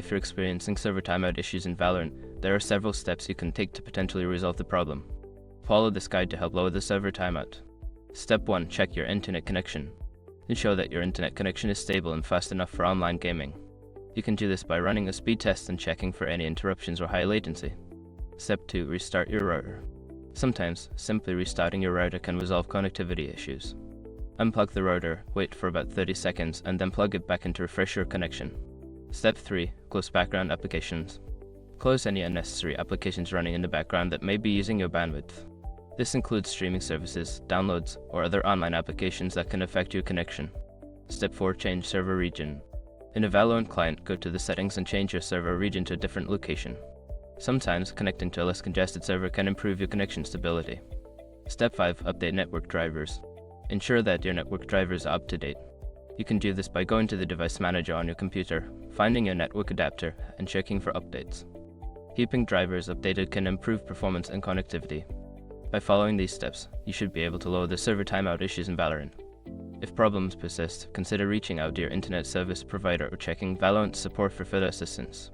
If you're experiencing server timeout issues in Valorant, there are several steps you can take to potentially resolve the problem. Follow this guide to help lower the server timeout. Step 1. Check your internet connection. Ensure that your internet connection is stable and fast enough for online gaming. You can do this by running a speed test and checking for any interruptions or high latency. Step 2. Restart your router. Sometimes, simply restarting your router can resolve connectivity issues. Unplug the router, wait for about 30 seconds, and then plug it back in to refresh your connection. Step 3. Close background applications. Close any unnecessary applications running in the background that may be using your bandwidth. This includes streaming services, downloads, or other online applications that can affect your connection. Step 4. Change server region. In a Valorant client, go to the settings and change your server region to a different location. Sometimes, connecting to a less congested server can improve your connection stability. Step 5. Update network drivers. Ensure that your network drivers are up to date. You can do this by going to the device manager on your computer, finding your network adapter, and checking for updates. Keeping drivers updated can improve performance and connectivity. By following these steps, you should be able to lower the server timeout issues in Valorant. If problems persist, consider reaching out to your internet service provider or checking Valorant support for further assistance.